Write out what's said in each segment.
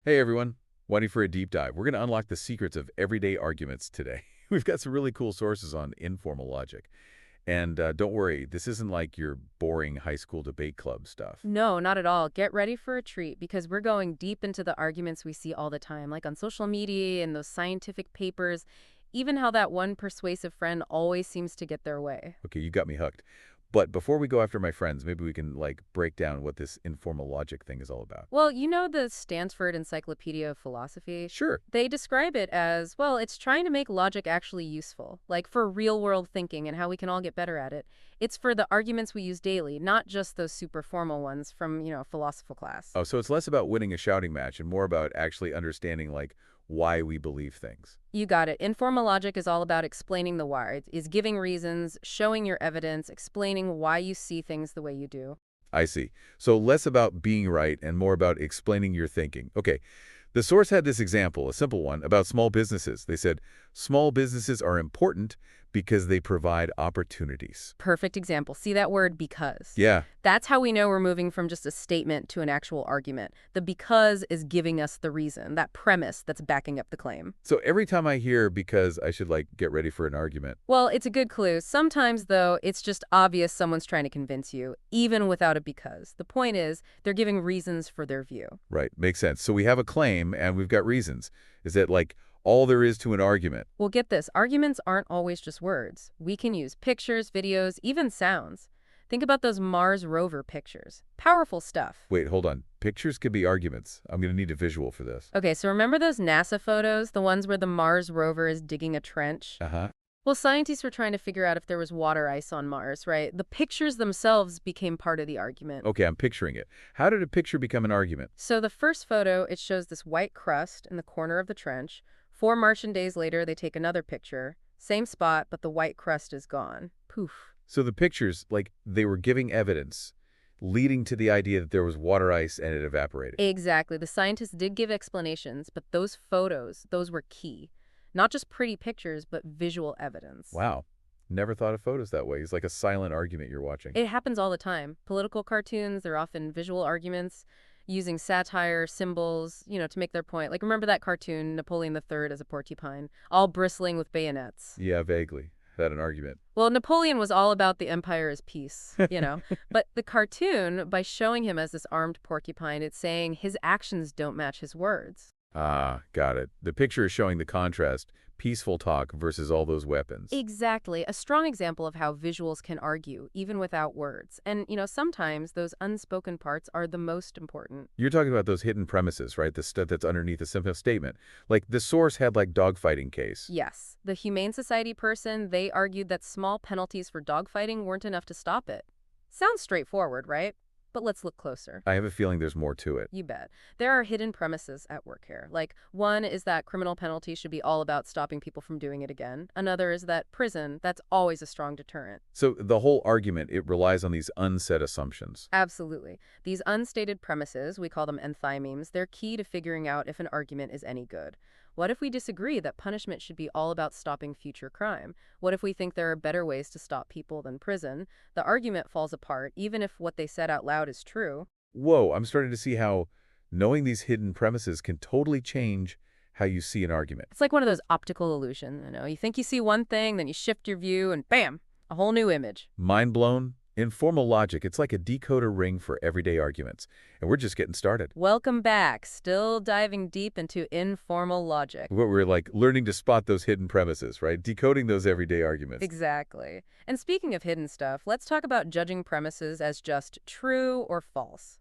Hey everyone, waiting for a deep dive. We're going to unlock the secrets of everyday arguments today. We've got some really cool sources on informal logic. And don't worry, this isn't like your boring high school debate club stuff. No, not at all. Get ready for a treat because we're going deep into the arguments we see all the time, like on social media and those scientific papers, even how that one persuasive friend always seems to get their way. Okay, you got me hooked. But before we go after my friends, maybe we can break down what this informal logic thing is all about. Well, you know the Stanford Encyclopedia of Philosophy? Sure. They describe it as, well, it's trying to make logic actually useful, like for real world thinking and how we can all get better at it. It's for the arguments we use daily, not just those super formal ones from, philosophy class. Oh, so it's less about winning a shouting match and more about actually understanding why we believe things. You got it. Informal logic is all about explaining the why. It is giving reasons, showing your evidence, explaining why you see things the way you do. I see. So less about being right and more about explaining your thinking. Okay. The source had this example, a simple one, about small businesses. They said, small businesses are important because they provide opportunities. Perfect example. See that word because. Yeah. That's how we know we're moving from just a statement to an actual argument. The because is giving us the reason, that premise that's backing up the claim. So every time I hear because I should get ready for an argument. Well, it's a good clue. Sometimes, though, it's just obvious someone's trying to convince you, even without a because. The point is, they're giving reasons for their view. Right. Makes sense. So we have a claim and we've got reasons. Is that all there is to an argument? Well, get this. Arguments aren't always just words. We can use pictures, videos, even sounds. Think about those Mars rover pictures. Powerful stuff. Wait, hold on. Pictures could be arguments. I'm going to need a visual for this. Okay, so remember those NASA photos, the ones where the Mars rover is digging a trench? Uh-huh. Well, scientists were trying to figure out if there was water ice on Mars, right? The pictures themselves became part of the argument. Okay, I'm picturing it. How did a picture become an argument? So the first photo, it shows this white crust in the corner of the trench. 4 Martian days later, they take another picture. Same spot, but the white crust is gone. Poof. So the pictures, they were giving evidence, leading to the idea that there was water ice and it evaporated. Exactly. The scientists did give explanations, but those photos, those were key. Not just pretty pictures, but visual evidence. Wow. Never thought of photos that way. It's like a silent argument you're watching. It happens all the time. Political cartoons, they're often visual arguments using satire, symbols, to make their point. Like, remember that cartoon, Napoleon III as a porcupine, all bristling with bayonets? Yeah, vaguely. Had an argument. Well, Napoleon was all about the empire as peace, But the cartoon, by showing him as this armed porcupine, it's saying his actions don't match his words. Ah, got it. The picture is showing the contrast, peaceful talk versus all those weapons. Exactly. A strong example of how visuals can argue, even without words. And, sometimes those unspoken parts are the most important. You're talking about those hidden premises, right? The stuff that's underneath a simple statement. Like the source had dogfighting case. Yes. The Humane Society person, they argued that small penalties for dogfighting weren't enough to stop it. Sounds straightforward, right? But let's look closer. I have a feeling there's more to it. You bet. There are hidden premises at work here. Like, one is that criminal penalties should be all about stopping people from doing it again. Another is that prison, that's always a strong deterrent. So the whole argument, it relies on these unsaid assumptions. Absolutely. These unstated premises, we call them enthymemes, they're key to figuring out if an argument is any good. What if we disagree that punishment should be all about stopping future crime? What if we think there are better ways to stop people than prison? The argument falls apart, even if what they said out loud is true. Whoa, I'm starting to see how knowing these hidden premises can totally change how you see an argument. It's like one of those optical illusions, You think you see one thing, then you shift your view, and bam, a whole new image. Mind blown? Informal logic, it's like a decoder ring for everyday arguments. And we're just getting started. Welcome back. Still diving deep into informal logic. We're learning to spot those hidden premises, right? Decoding those everyday arguments. Exactly. And speaking of hidden stuff, let's talk about judging premises as just true or false.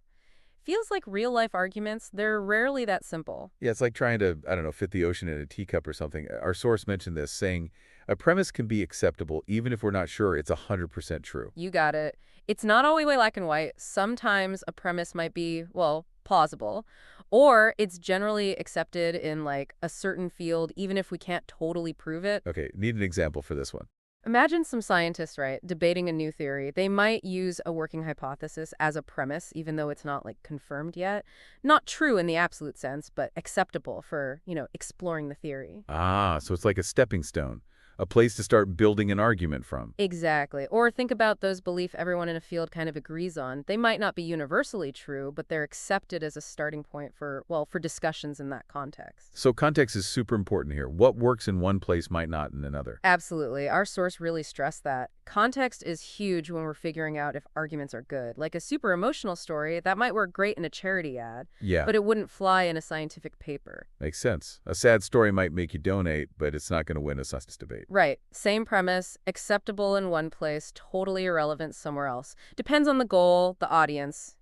Feels like real-life arguments, they're rarely that simple. Yeah, it's like trying to, I don't know, fit the ocean in a teacup or something. Our source mentioned this, saying a premise can be acceptable even if we're not sure it's 100% true. You got it. It's not always black and white. Sometimes a premise might be, well, plausible, or it's generally accepted in a certain field even if we can't totally prove it. Okay, need an example for this one. Imagine some scientists, right, debating a new theory. They might use a working hypothesis as a premise, even though it's not, confirmed yet. Not true in the absolute sense, but acceptable for, exploring the theory. Ah, so it's like a stepping stone, a place to start building an argument from. Exactly. Or think about those beliefs everyone in a field kind of agrees on. They might not be universally true, but they're accepted as a starting point for, well, for discussions in that context. So context is super important here. What works in one place might not in another. Absolutely. Our source really stressed that. Context is huge when we're figuring out if arguments are good. Like a super emotional story, that might work great in a charity ad, Yeah, but it wouldn't fly in a scientific paper. makes sense. A sad story might make you donate, but it's not going to win a science debate. Right. Same premise, acceptable in one place, totally irrelevant somewhere else. Depends on the goal, the audience.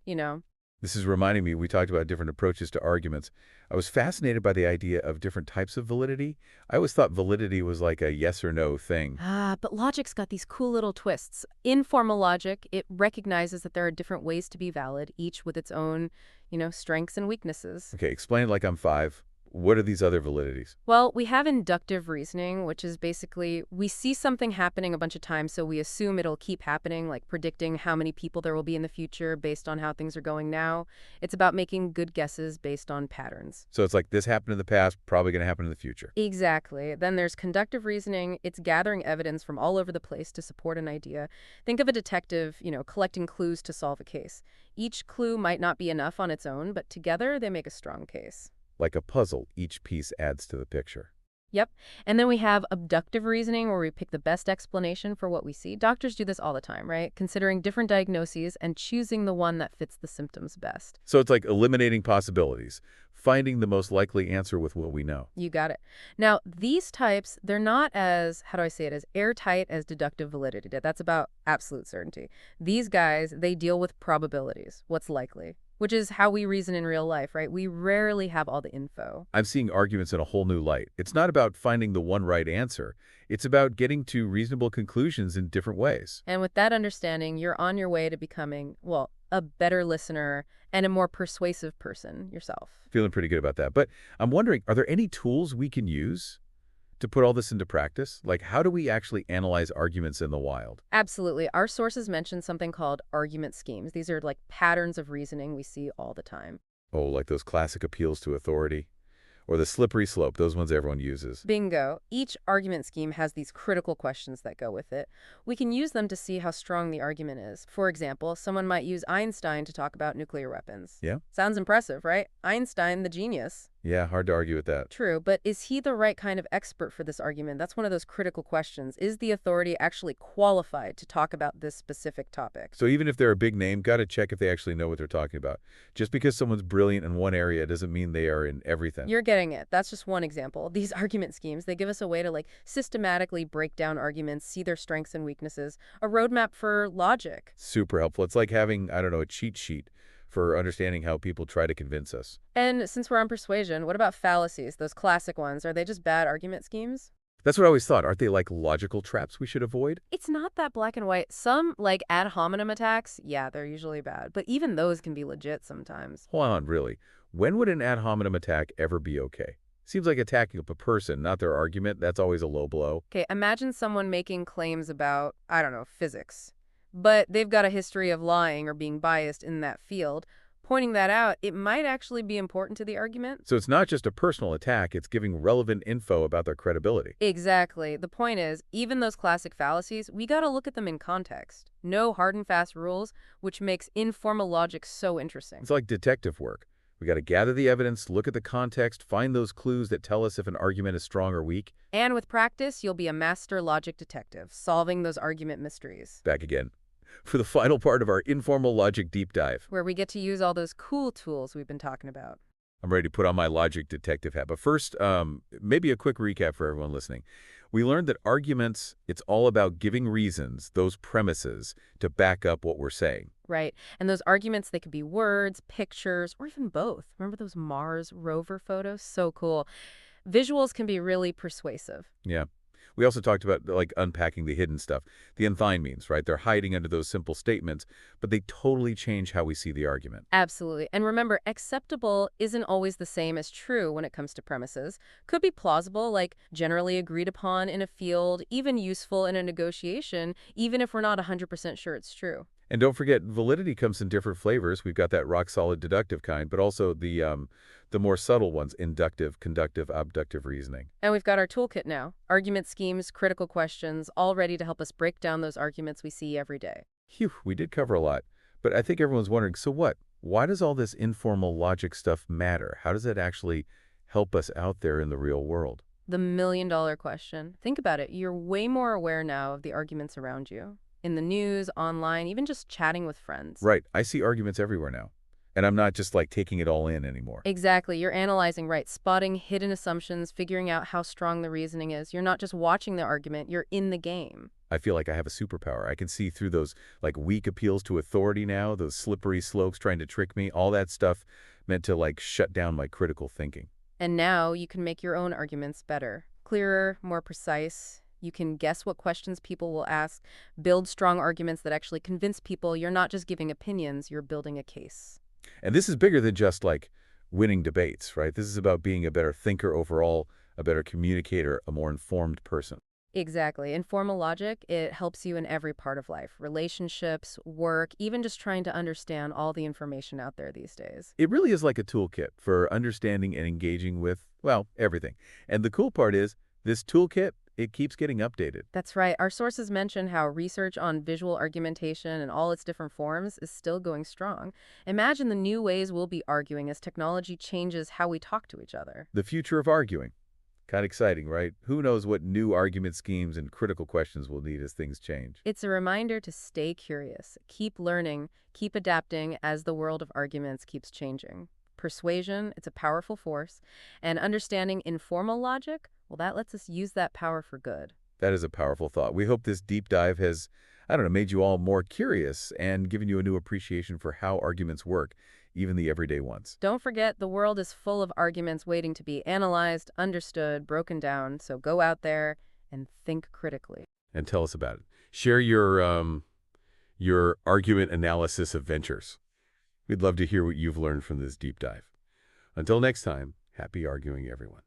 This is reminding me, we talked about different approaches to arguments. I was fascinated by the idea of different types of validity. I always thought validity was like a yes or no thing. But logic's got these cool little twists. Informal logic, it recognizes that there are different ways to be valid, each with its own strengths and weaknesses. Okay, explain it like I'm 5. What are these other validities? Well, we have inductive reasoning, which is basically we see something happening a bunch of times, so we assume it'll keep happening, like predicting how many people there will be in the future based on how things are going now. It's about making good guesses based on patterns. So it's like this happened in the past, probably going to happen in the future. Exactly. Then there's conductive reasoning. It's gathering evidence from all over the place to support an idea. Think of a detective collecting clues to solve a case. Each clue might not be enough on its own, but together they make a strong case. Like a puzzle, each piece adds to the picture. Yep. And then we have abductive reasoning, where we pick the best explanation for what we see. Doctors do this all the time, right? Considering different diagnoses and choosing the one that fits the symptoms best. So it's like eliminating possibilities, finding the most likely answer with what we know. You got it. Now, these types, they're not as, how do I say it, as airtight as deductive validity. That's about absolute certainty. These guys, they deal with probabilities, what's likely, which is how we reason in real life, right? We rarely have all the info. I'm seeing arguments in a whole new light. It's not about finding the one right answer. It's about getting to reasonable conclusions in different ways. And with that understanding, you're on your way to becoming, well, a better listener and a more persuasive person yourself. Feeling pretty good about that. But I'm wondering, are there any tools we can use to put all this into practice? Like, how do we actually analyze arguments in the wild? Absolutely. Our sources mention something called argument schemes. These are like patterns of reasoning we see all the time. Oh, like those classic appeals to authority? Or the slippery slope, those ones everyone uses. Bingo. Each argument scheme has these critical questions that go with it. We can use them to see how strong the argument is. For example, someone might use Einstein to talk about nuclear weapons. Yeah? Sounds impressive, right? Einstein, the genius. Yeah, hard to argue with that. True, but is he the right kind of expert for this argument? That's one of those critical questions. Is the authority actually qualified to talk about this specific topic? So even if they're a big name, got to check if they actually know what they're talking about. Just because someone's brilliant in one area doesn't mean they are in everything. You're getting it. That's just one example. These argument schemes, they give us a way to systematically break down arguments, see their strengths and weaknesses, a roadmap for logic. Super helpful. It's like having, I don't know, a cheat sheet for understanding how people try to convince us. And since we're on persuasion, what about fallacies, those classic ones? Are they just bad argument schemes? That's what I always thought. Aren't they like logical traps we should avoid? It's not that black and white. Some, like ad hominem attacks, yeah, they're usually bad. But even those can be legit sometimes. Hold on, really. When would an ad hominem attack ever be okay? Seems like attacking up a person, not their argument. That's always a low blow. Okay, imagine someone making claims about, I don't know, physics. But they've got a history of lying or being biased in that field. Pointing that out, it might actually be important to the argument. So it's not just a personal attack, it's giving relevant info about their credibility. Exactly. The point is, even those classic fallacies, we gotta look at them in context. No hard and fast rules, which makes informal logic so interesting. It's like detective work. We got to gather the evidence, look at the context, find those clues that tell us if an argument is strong or weak. And with practice, you'll be a master logic detective, solving those argument mysteries. Back again for the final part of our informal logic deep dive. Where we get to use all those cool tools we've been talking about. I'm ready to put on my logic detective hat. But first, maybe a quick recap for everyone listening. We learned that arguments, it's all about giving reasons, those premises, to back up what we're saying. Right. And those arguments, they could be words, pictures, or even both. Remember those Mars rover photos? So cool. Visuals can be really persuasive. Yeah. We also talked about unpacking the hidden stuff, the enthymemes, right? They're hiding under those simple statements, but they totally change how we see the argument. Absolutely. And remember, acceptable isn't always the same as true when it comes to premises. Could be plausible, like generally agreed upon in a field, even useful in a negotiation, even if we're not 100% sure it's true. And don't forget, validity comes in different flavors. We've got that rock-solid deductive kind, but also the more subtle ones, inductive, conductive, abductive reasoning. And we've got our toolkit now. Argument schemes, critical questions, all ready to help us break down those arguments we see every day. Phew, we did cover a lot. But I think everyone's wondering, so what? Why does all this informal logic stuff matter? How does it actually help us out there in the real world? The million-dollar question. Think about it. You're way more aware now of the arguments around you. In the news, online, even just chatting with friends. Right. I see arguments everywhere now. And I'm not just like taking it all in anymore. Exactly. You're analyzing, right, spotting hidden assumptions, figuring out how strong the reasoning is. You're not just watching the argument, you're in the game. I feel like I have a superpower. I can see through those like weak appeals to authority now, those slippery slopes trying to trick me, all that stuff meant to like shut down my critical thinking. And now you can make your own arguments better, clearer, more precise. You can guess what questions people will ask, build strong arguments that actually convince people you're not just giving opinions, you're building a case. And this is bigger than just like winning debates, right? This is about being a better thinker overall, a better communicator, a more informed person. Exactly. Informal logic, it helps you in every part of life, relationships, work, even just trying to understand all the information out there these days. It really is like a toolkit for understanding and engaging with, well, everything. And the cool part is this toolkit, it keeps getting updated. That's right. Our sources mention how research on visual argumentation and all its different forms is still going strong. Imagine the new ways we'll be arguing as technology changes how we talk to each other. The future of arguing. Kind of exciting, right? Who knows what new argument schemes and critical questions we'll need as things change. It's a reminder to stay curious, keep learning, keep adapting as the world of arguments keeps changing. Persuasion, it's a powerful force, and understanding informal logic, well, that lets us use that power for good. That is a powerful thought. We hope this deep dive has, I don't know, made you all more curious and given you a new appreciation for how arguments work, even the everyday ones. Don't forget, the world is full of arguments waiting to be analyzed, understood, broken down, so go out there and think critically. And tell us about it. Share your argument analysis adventures. We'd love to hear what you've learned from this deep dive. Until next time, happy arguing, everyone.